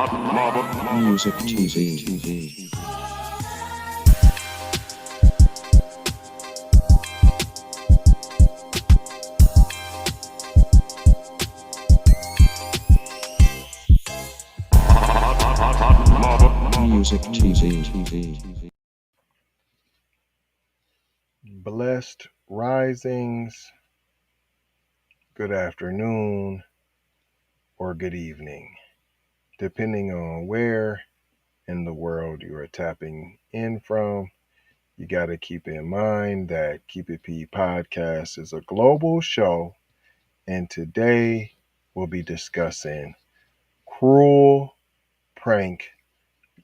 Music TV. Music TV. Blessed risings, good afternoon, or good evening, depending on where in the world you are tapping in from. You got to keep in mind that Keep It P podcast is a global show, and today we'll be discussing cruel prank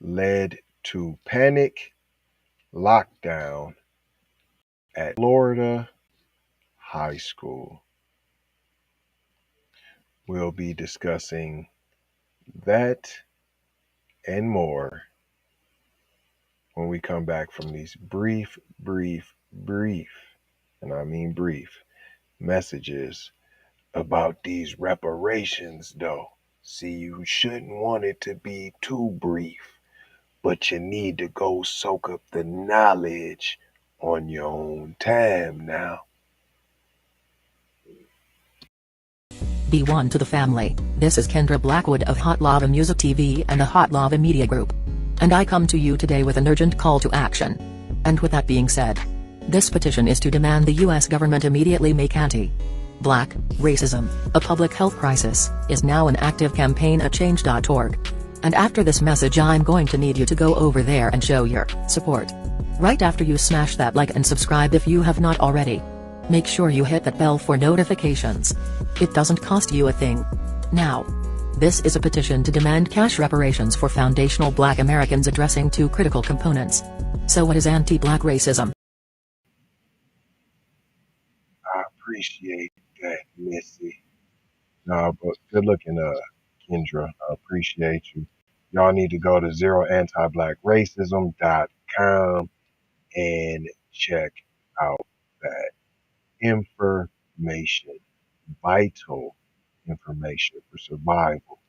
led to panic lockdown at Florida high school. We'll be discussing that and more when we come back from these brief, and I mean brief, messages about these reparations, though. See, you shouldn't want it to be too brief, but you need to go soak up the knowledge on your own time now. Be one to the family. This is Kendra Blackwood of Hot Lava Music TV and the Hot Lava Media Group. And I come to you today with an urgent call to action. And with that being said, this petition is to demand the US government immediately make anti-black racism a public health crisis is now an active campaign at change.org. And after this message, I'm going to need you to go over there and show your support. Right after you smash that like and subscribe if you have not already. Make sure you hit that bell for notifications. It doesn't cost you a thing. Now, this is a petition to demand cash reparations for foundational Black Americans addressing two critical components. So what is anti-Black racism? I appreciate that, Missy. But good looking, Kendra. I appreciate you. Y'all need to go to zeroantiblackracism.com and check out that information, vital information for survival.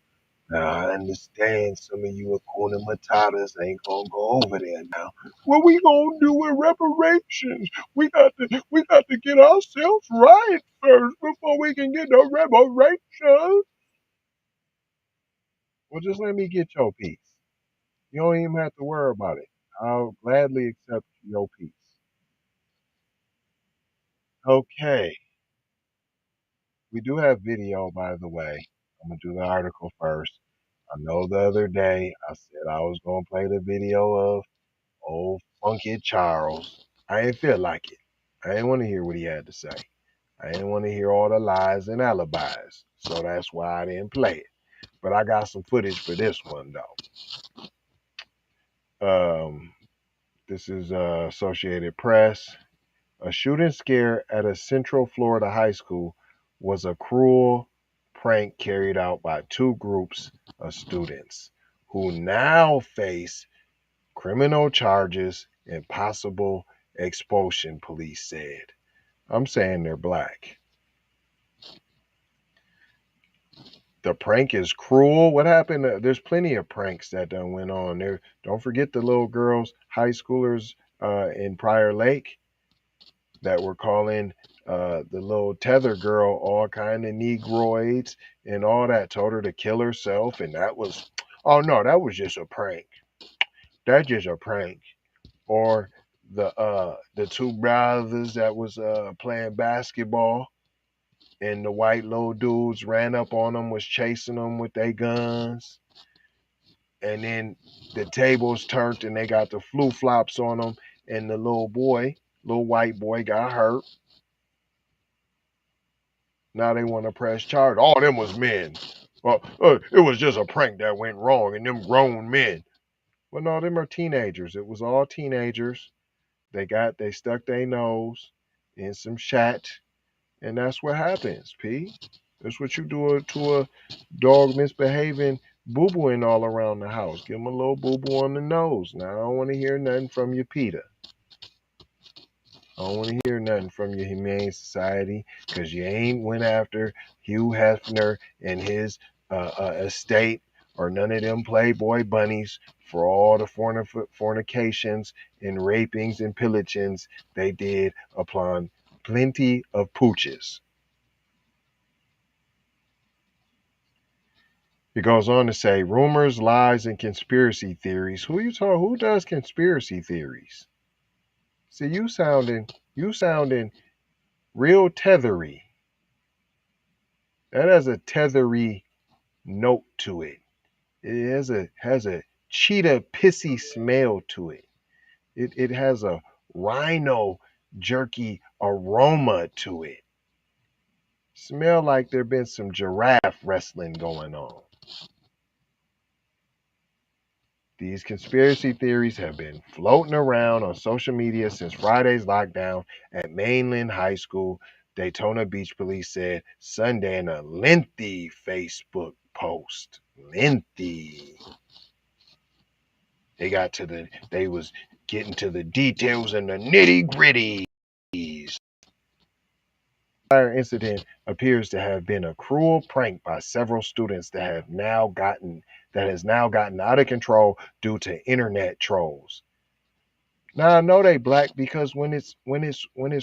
Now, I understand some of you Hakuna Matatas ain't gonna go over there now. What we gonna do with reparations? We got to get ourselves right first before we can get the reparations. Well, just let me get your piece. You don't even have to worry about it. I'll gladly accept your piece. Okay. We do have video, by the way. I'm going to do the article first. I know the other day I said I was going to play the video of old Funky Charles. I didn't feel like it. I didn't want to hear what he had to say. I didn't want to hear all the lies and alibis. So that's why I didn't play it. But I got some footage for this one, though. This is Associated Press. A shooting scare at a Central Florida high school was a cruel prank carried out by two groups of students who now face criminal charges and possible expulsion, police said. I'm saying they're Black. The prank is cruel. What happened? There's plenty of pranks that done went on there. Don't forget the little girls, high schoolers in Prior Lake that were calling the little tether girl all kind of negroids and all that, told her to kill herself, and that was, oh no, that was just a prank. That's just a prank. Or the two brothers that was playing basketball, and the white little dudes ran up on them, was chasing them with their guns, and then the tables turned and they got the flu flops on them, and the little white boy got hurt. Now they want to press charge. All them was men. Well, it was just a prank that went wrong, and them grown men. Well, no, them are teenagers. It was all teenagers. They stuck their nose in some shat, and that's what happens, P. That's what you do to a dog misbehaving, boo-booing all around the house. Give him a little boo-boo on the nose. Now, I don't want to hear nothing from you, Peter. I don't want to hear nothing from your Humane Society, because you ain't went after Hugh Hefner and his estate or none of them Playboy bunnies for all the fornications and rapings and pillagings they did upon plenty of pooches. It goes on to say rumors, lies, and conspiracy theories. Who does conspiracy theories? See, you sounding real tethery. That has a tethery note to it. It has a cheetah pissy smell to it. It has a rhino jerky aroma to it. Smell like there been some giraffe wrestling going on. These conspiracy theories have been floating around on social media since Friday's lockdown at Mainland High School. Daytona Beach police said Sunday in a lengthy Facebook post. Lengthy. They was getting to the details and the nitty-gritties. The entire incident appears to have been a cruel prank by several students that has now gotten out of control due to internet trolls. Now I know they black because when it's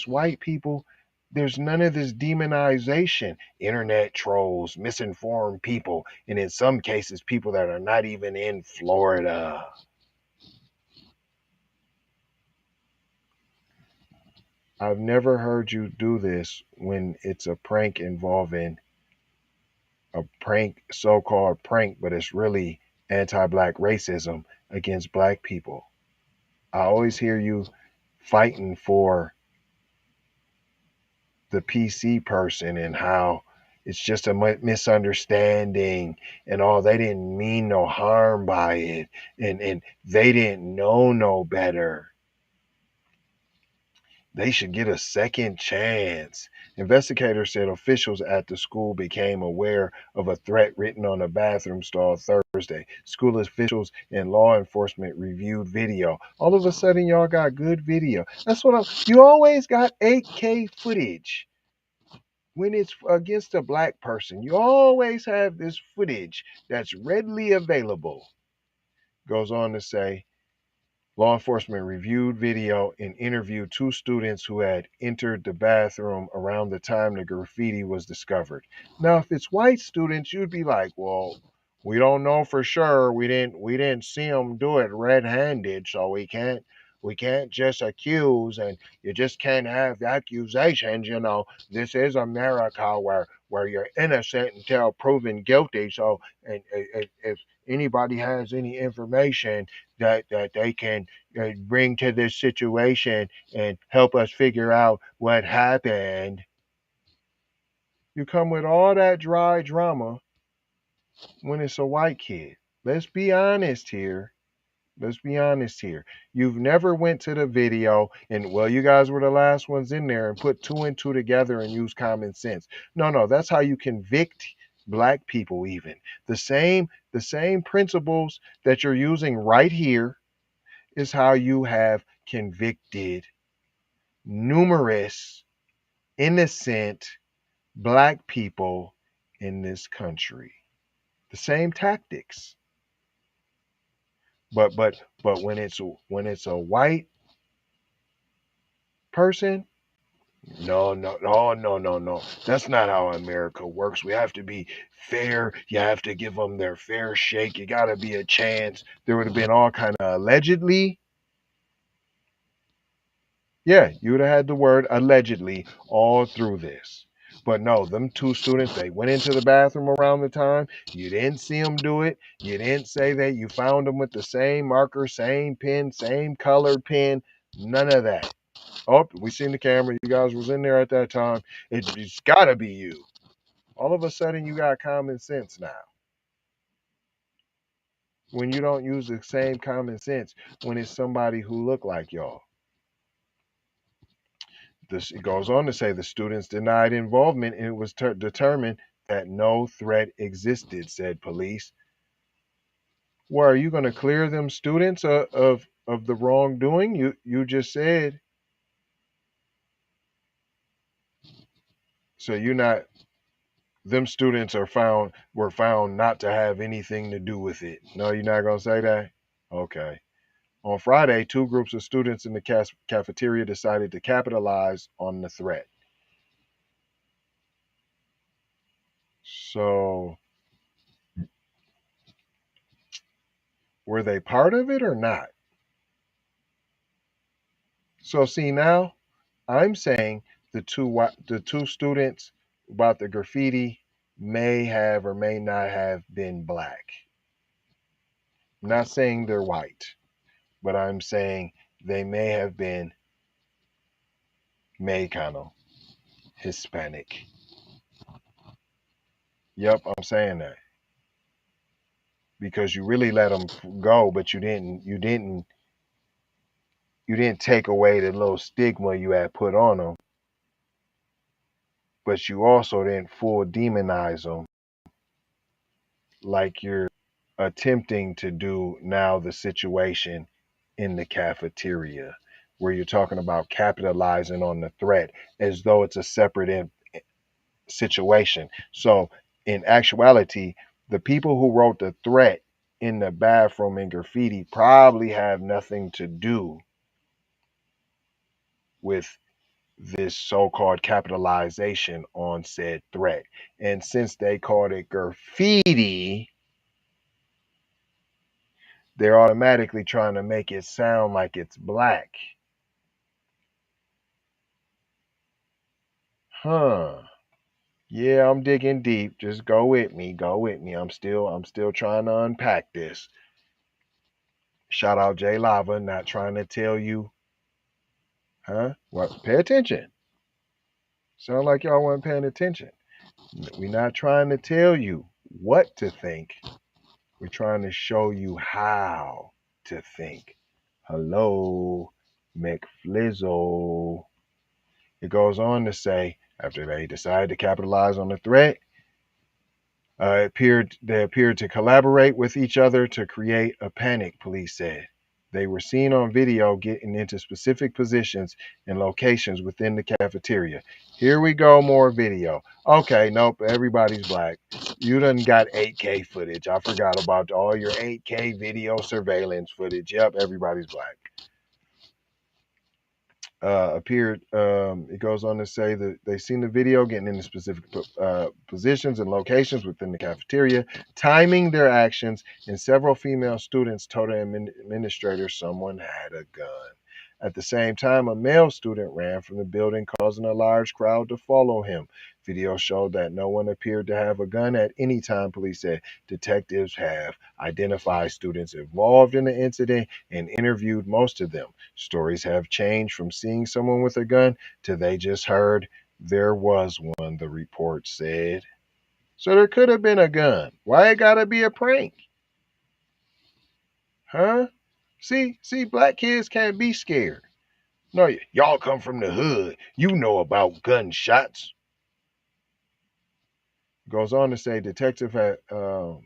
white people, there's none of this demonization. Internet trolls, misinformed people, and in some cases people that are not even in Florida. I've never heard you do this when it's a prank involving a prank, so-called prank, but it's really anti-black racism against black people. I always hear you fighting for the PC person and how it's just a misunderstanding and all. They didn't mean no harm by it, and they didn't know no better. They should get a second chance. Investigators said officials at the school became aware of a threat written on a bathroom stall Thursday. School officials and law enforcement reviewed video. All of a sudden, y'all got good video. You always got 8K footage when it's against a black person. You always have this footage that's readily available. Goes on to say, law enforcement reviewed video and interviewed two students who had entered the bathroom around the time the graffiti was discovered. Now, if it's white students, you'd be like, well, we don't know for sure. We didn't see them do it red-handed, so we can't just accuse, and you just can't have accusations. This is America where you're innocent until proven guilty. So, and if anybody has any information that they can bring to this situation and help us figure out what happened. You come with all that dry drama when it's a white kid. Let's be honest here. You've never went to the video and, well, you guys were the last ones in there and put two and two together and use common sense. No, that's how you convict black people even. The same principles that you're using right here is how you have convicted numerous innocent black people in this country. The same tactics. But when it's a white person, no. That's not how America works. We have to be fair. You have to give them their fair shake. You got to be a chance. There would have been all kind of allegedly. Yeah, you would have had the word allegedly all through this. But no, them two students, they went into the bathroom around the time. You didn't see them do it. You didn't say that you found them with the same marker, same pen, same colored pen. None of that. Oh, we seen the camera. You guys was in there at that time. It's got to be you. All of a sudden, you got common sense now. When you don't use the same common sense when it's somebody who look like y'all. It goes on to say the students denied involvement and it was determined that no threat existed, said police. Well, are you going to clear them students of the wrongdoing? You just said. So you're not. them students were found not to have anything to do with it. No, you're not gonna say that? Okay. On Friday, two groups of students in the cafeteria decided to capitalize on the threat. So, were they part of it or not? So, see, now I'm saying the two students about the graffiti may have or may not have been black. I'm not saying they're white, but I'm saying they may have been Mexicano, Hispanic. Yep, I'm saying that because you really let them go, but you didn't take away the little stigma you had put on them, but you also didn't full demonize them like you're attempting to do now the situation in the cafeteria where you're talking about capitalizing on the threat as though it's a separate situation. So in actuality, the people who wrote the threat in the bathroom in graffiti probably have nothing to do with this so-called capitalization on said threat. And since they called it graffiti, they're automatically trying to make it sound like it's black. Huh. Yeah, I'm digging deep. Just go with me. Go with me. I'm still trying to unpack this. Shout out J Lava, not trying to tell you. Huh? What? Pay attention. Sound like y'all weren't paying attention. We're not trying to tell you what to think. We're trying to show you how to think. Hello, McFlizzle. It goes on to say, after they decided to capitalize on the threat, they appeared to collaborate with each other to create a panic, police said. They were seen on video getting into specific positions and locations within the cafeteria. Here we go, more video. Okay, nope, everybody's black. You done got 8K footage. I forgot about all your 8K video surveillance footage. Yep, everybody's black. It goes on to say that they've seen the video getting into specific positions and locations within the cafeteria, timing their actions, and several female students told an administrator someone had a gun. At the same time, a male student ran from the building, causing a large crowd to follow him. Video showed that no one appeared to have a gun at any time, police said. Detectives have identified students involved in the incident and interviewed most of them. Stories have changed from seeing someone with a gun to they just heard there was one, the report said. So there could have been a gun. Why it gotta be a prank? Huh? See, black kids can't be scared. No, y'all come from the hood. You know about gunshots. Goes on to say detective had the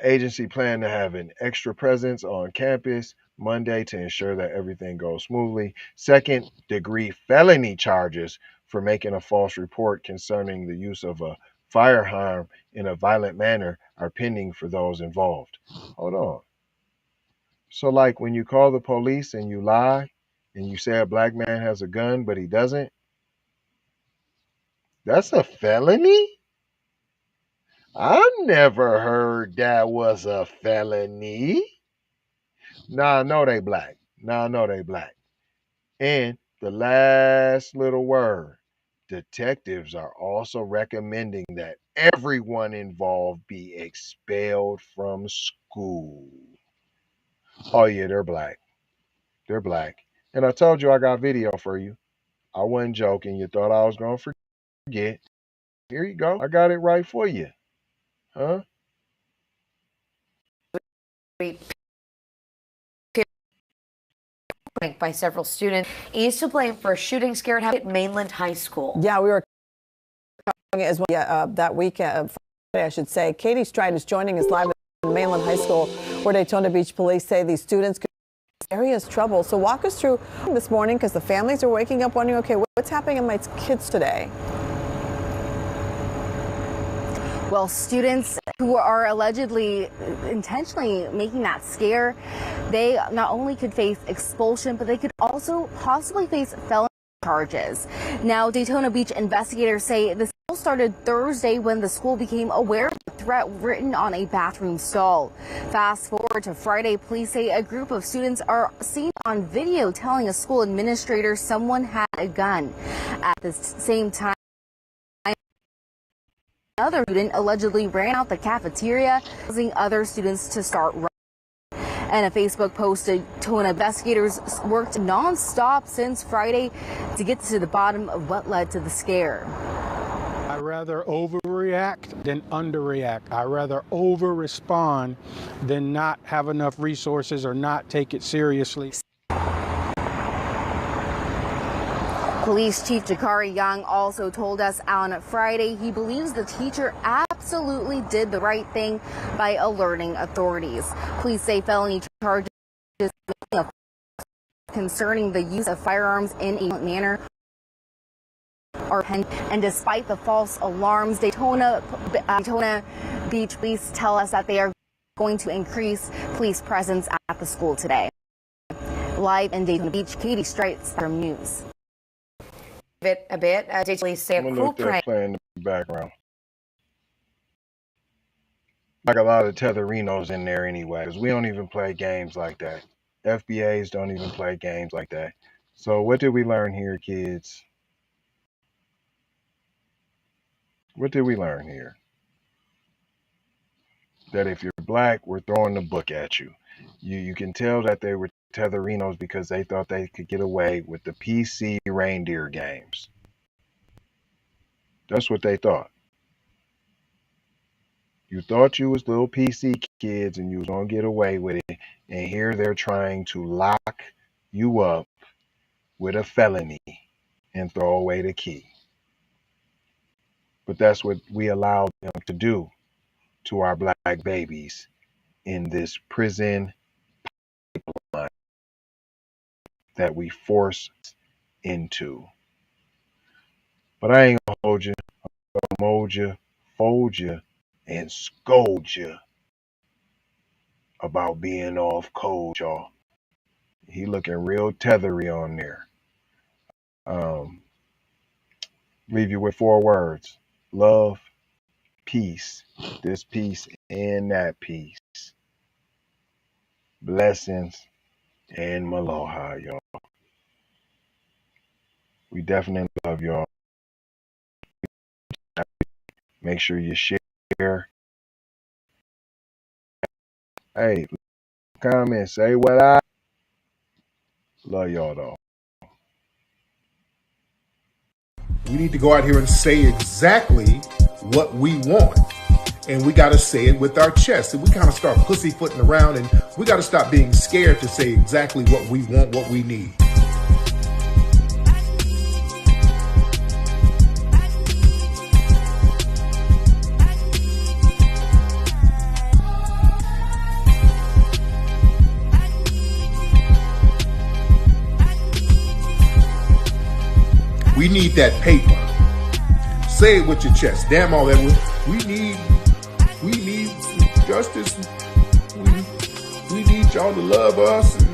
agency planned to have an extra presence on campus Monday to ensure that everything goes smoothly. Second-degree felony charges for making a false report concerning the use of a firearm in a violent manner are pending for those involved. Hold on. So, like when you call the police and you lie and you say a black man has a gun but he doesn't, that's a felony? I never heard that was a felony. Nah, I know they black. And the last little word, detectives are also recommending that everyone involved be expelled from school. Oh yeah, they're black. And I told you I got video for you. I wasn't joking. You thought I was going to forget. Here you go. I got it right for you. Huh? By several students. He's to blame for a shooting scare at Mainland High School. Yeah, we were as well that weekend, I should say. Katie Stride is joining us live at Mainland High School, where Daytona Beach police say these students could be serious trouble. So walk us through this morning, because the families are waking up wondering, okay, what's happening to my kids today? Well, students who are allegedly intentionally making that scare, they not only could face expulsion, but they could also possibly face felony charges. Now, Daytona Beach investigators say this all started Thursday when the school became aware of the threat written on a bathroom stall. Fast forward to Friday, police say a group of students are seen on video telling a school administrator someone had a gun. At the same time, another student allegedly ran out the cafeteria, causing other students to start running. And a Facebook post, Daytona investigators worked non-stop since Friday to get to the bottom of what led to the scare. I rather overreact than underreact. I rather over-respond than not have enough resources or not take it seriously. Police Chief Jakari Young also told us on Friday he believes the teacher absolutely did the right thing by alerting authorities. Police say felony charges concerning the use of firearms in a manner are pending. And despite the false alarms, Daytona Beach police tell us that they are going to increase police presence at the school today. Live in Daytona Beach, Katie Strites from News. A bit. Police say a crew prank. Play in the background. Like a lot of Tetherinos in there anyway, because we don't even play games like that. FBAs don't even play games like that. So what did we learn here, kids? What did we learn here? That if you're black, we're throwing the book at you. You can tell that they were Tetherinos because they thought they could get away with the PC reindeer games. That's what they thought. You thought you was little PC kids and you was gonna get away with it, and here they're trying to lock you up with a felony and throw away the key. But that's what we allow them to do to our black babies in this prison pipeline that we force into. But I ain't gonna hold you. I'm gonna mold you, fold you, and scold you about being off code, y'all. He looking real tethery on there. Leave you with 4 words: love, peace, this peace and that peace, blessings, and maloha, y'all. We definitely love y'all. Make sure you share. Hey, comment, say what I love y'all though. We need to go out here and say exactly what we want. And we got to say it with our chest. And we kind of start pussyfooting around, and we got to stop being scared to say exactly what we want, what we need. We need that paper. Say it with your chest. Damn all that. We need justice. We need y'all to love us.